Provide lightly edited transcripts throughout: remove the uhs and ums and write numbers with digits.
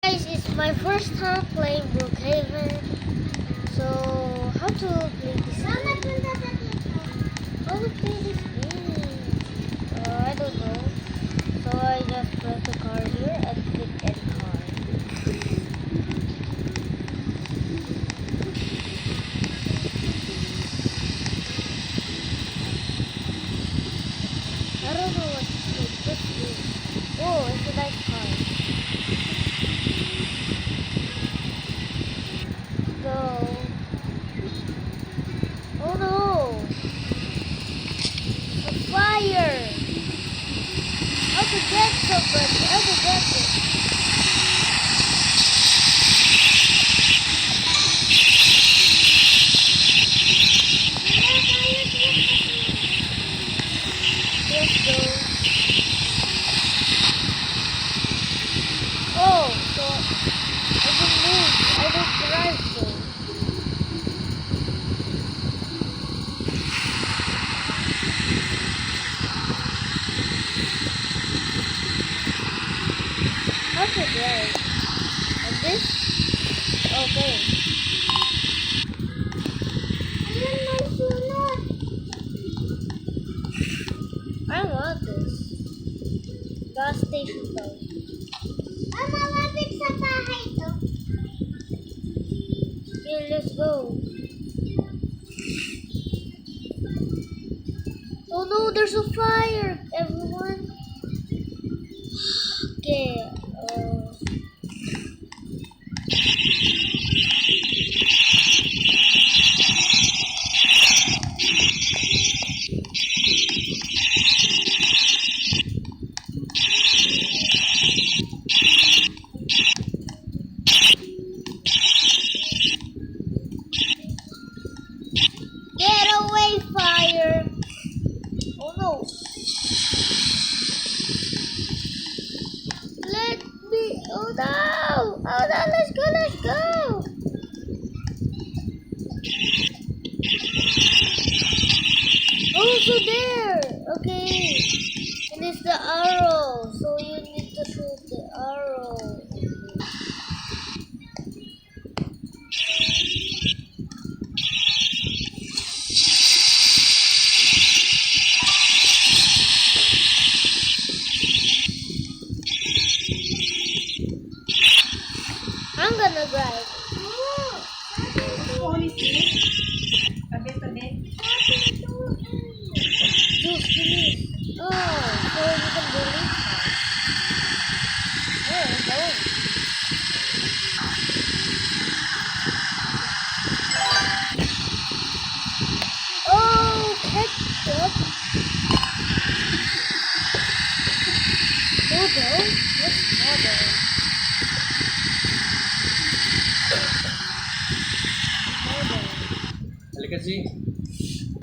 Guys, it's my first time playing Brookhaven. So, how to play this game? How to play this game? I don't know. So I just press the card here and click end card. I don't know what to do. Just do. Oh, it's a nice card. So, oh no! A fire! How to get somebody? How to get it? Let's go. Oh, so I can move. I don't drive though. How to drive? And this? Okay. I want this. Gas station though. Malapit sa bahay to. Here, let's go. Oh no, there's a fire, everyone. Okay. Get away, fire! Oh no! Let me! Oh no! Oh no! Let's go! Let's go! Oh, so there! Okay. And it's the arrow. So you need to shoot the arrow. I'm gonna drive. Juice to me. Oh, so you can delete that. Where are we going? Oh, ketchup. Noodle? What's noodle? Noodle. Halika, G.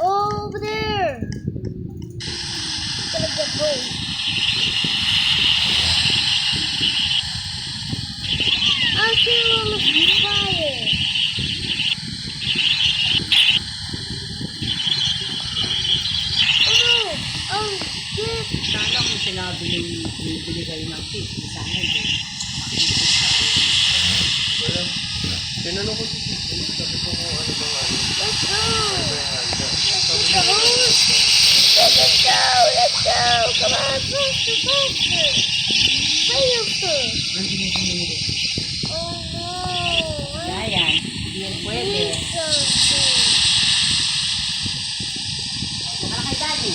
Oh, over there. Gonna get home. I'll kill all of the fire. Oh no! Oh, shit! Sana kung sinabi ng binigay ng tip, sana hindi. Wala. Tinanong ko si Tip, sabi ko kung ano ba nga. Let's go! Sabi Let's go! Let's go! Let's go! Come on, faster, faster! Faster! Oh no! Dayan, hindi pwede. Need something. Para kay Daddy.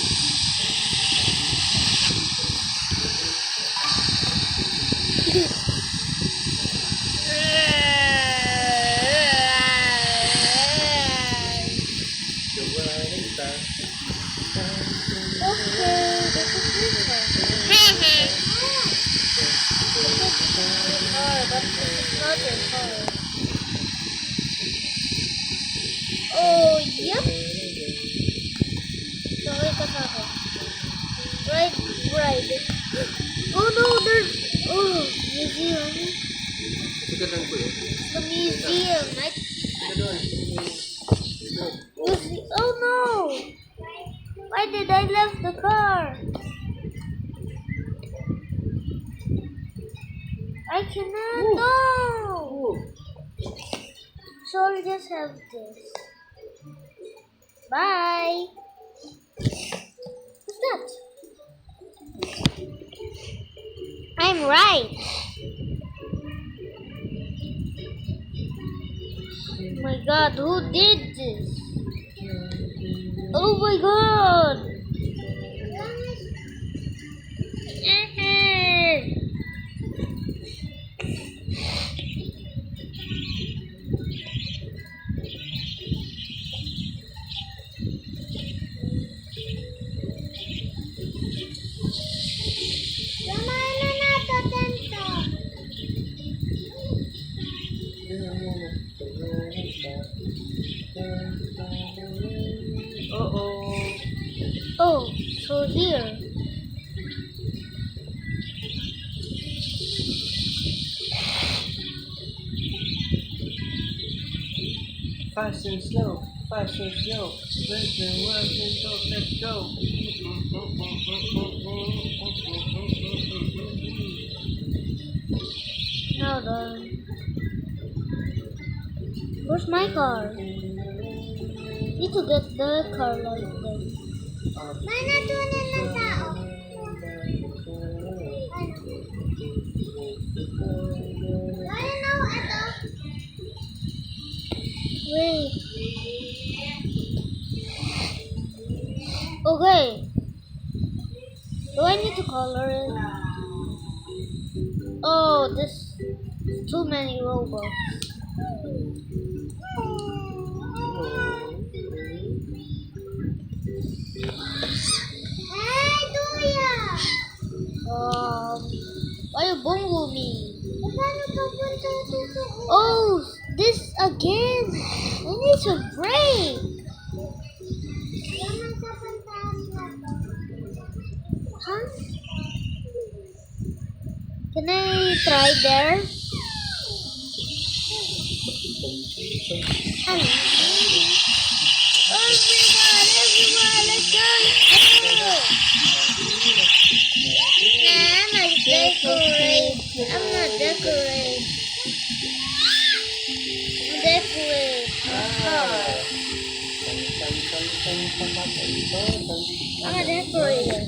Okay, this is different. Car, but this is not your car. Oh, yep. Sorry ka sa akin. Right. Oh no, there's... Oh, museum. Sigatan ko yun. The museum. Doon. Oh no! Why did I left the car? I cannot. No. Oh. So I'll just have this. Bye. What's that? I'm right. Oh my god, who did this? Oh my god. Lumano na to, Tento. Uh-oh. Oh, so here. Fast and slow. Fast and slow. Let's go. Let's go. Now then. Where's my car? Need to get the car like this. Mana tunan ng tao? Ano ito? Wait. Okay. Do I need to color it? Oh, this too many robots. Hey, Tuya! Why you bungo me? Paano papunta dito? Oh, this again. I need to break. Naman sa pantahan na to. Huh? Can I try there? Hello. Everyone, let's go. Nah, I'm not decorate. I'm not decorate. I'm decorate. I'm a decorator.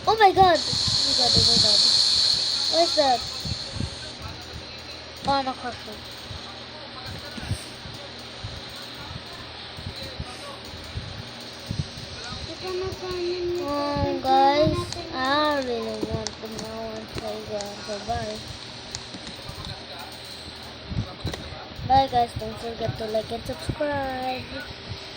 Oh my god! Oh my god, oh my god. What is that? Oh, I'm a cockroach. Oh, guys, I really want the Mawan playground. So bye. Bye, guys. Don't forget to like and subscribe.